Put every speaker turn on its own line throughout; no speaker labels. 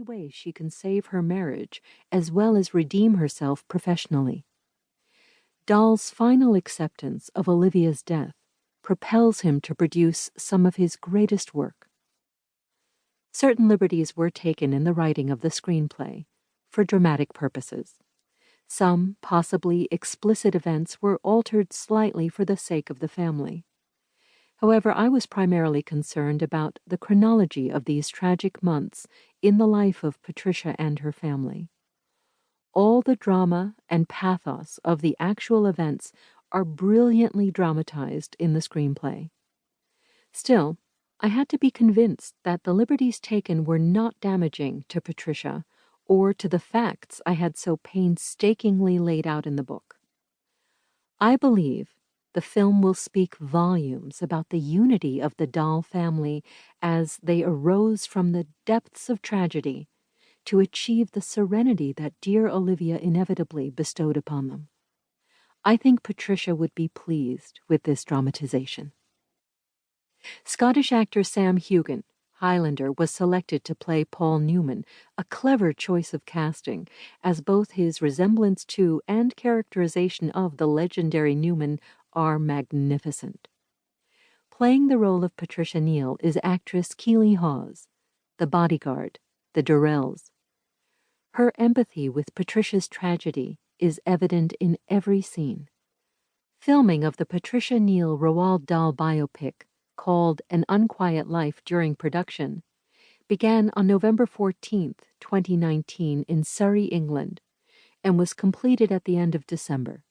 way she can save her marriage as well as redeem herself professionally. Dahl's final acceptance of Olivia's death propels him to produce some of his greatest work. Certain liberties were taken in the writing of the screenplay for dramatic purposes. Some possibly explicit events were altered slightly for the sake of the family. However, I was primarily concerned about the chronology of these tragic months in the life of Patricia and her family. All the drama and pathos of the actual events are brilliantly dramatized in the screenplay. Still, I had to be convinced that the liberties taken were not damaging to Patricia or to the facts I had so painstakingly laid out in the book. I believe the film will speak volumes about the unity of the Dahl family as they arose from the depths of tragedy to achieve the serenity that dear Olivia inevitably bestowed upon them. I think Patricia would be pleased with this dramatization. Scottish actor Sam Heughan, Highlander, was selected to play Paul Newman, a clever choice of casting, as both his resemblance to and characterization of the legendary Newman are magnificent. Playing the role of Patricia Neal is actress Keely Hawes, the bodyguard, the Durrells. Her empathy with Patricia's tragedy is evident in every scene. Filming of the Patricia Neal Roald Dahl biopic, called An Unquiet Life during production, began on November 14, 2019 in Surrey, England, and was completed at the end of December.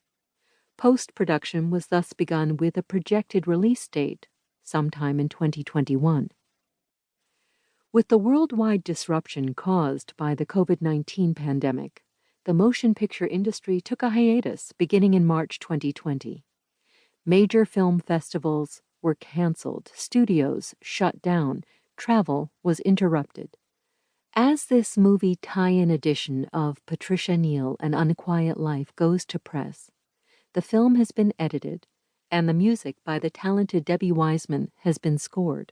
Post-production was thus begun with a projected release date sometime in 2021. With the worldwide disruption caused by the COVID-19 pandemic, the motion picture industry took a hiatus beginning in March 2020. Major film festivals were canceled, studios shut down, travel was interrupted. As this movie tie-in edition of Patricia Neal, An Unquiet Life goes to press, the film has been edited, and the music by the talented Debbie Wiseman has been scored.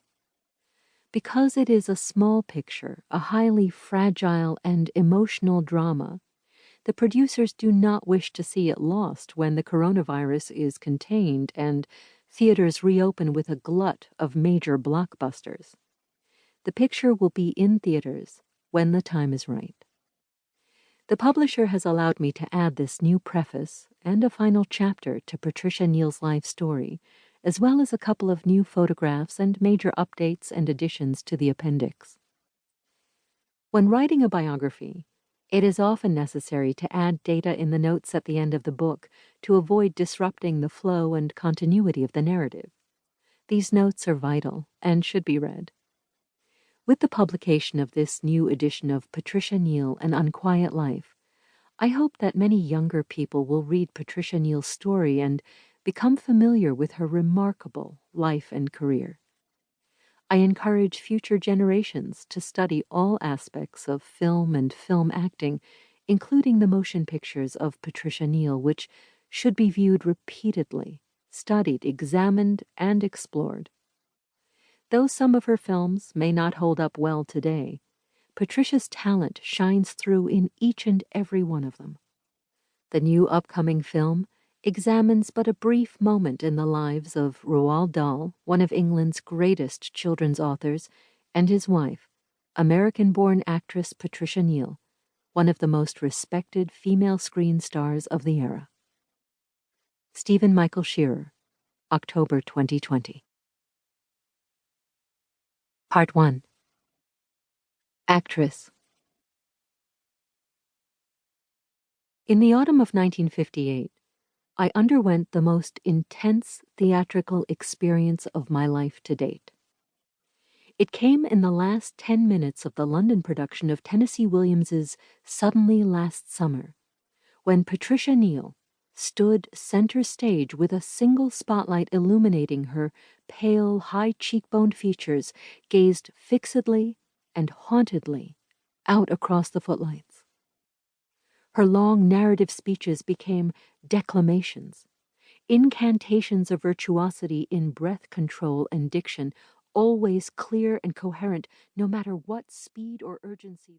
Because it is a small picture, a highly fragile and emotional drama, the producers do not wish to see it lost when the coronavirus is contained and theaters reopen with a glut of major blockbusters. The picture will be in theaters when the time is right. The publisher has allowed me to add this new preface and a final chapter to Patricia Neal's life story, as well as a couple of new photographs and major updates and additions to the appendix. When writing a biography, it is often necessary to add data in the notes at the end of the book to avoid disrupting the flow and continuity of the narrative. These notes are vital and should be read. With the publication of this new edition of Patricia Neal, An Unquiet Life, I hope that many younger people will read Patricia Neal's story and become familiar with her remarkable life and career. I encourage future generations to study all aspects of film and film acting, including the motion pictures of Patricia Neal, which should be viewed repeatedly, studied, examined, and explored. Though some of her films may not hold up well today, Patricia's talent shines through in each and every one of them. The new upcoming film examines but a brief moment in the lives of Roald Dahl, one of England's greatest children's authors, and his wife, American-born actress Patricia Neal, one of the most respected female screen stars of the era. Stephen Michael Shearer, October 2020. Part 1. Actress. In the autumn of 1958, I underwent the most intense theatrical experience of my life to date. It came in the last 10 minutes of the London production of Tennessee Williams's Suddenly Last Summer, when Patricia Neal stood center stage with a single spotlight illuminating her pale, high-cheekboned features, gazed fixedly and hauntedly out across the footlights. Her long narrative speeches became declamations, incantations of virtuosity in breath control and diction, always clear and coherent, no matter what speed or urgency.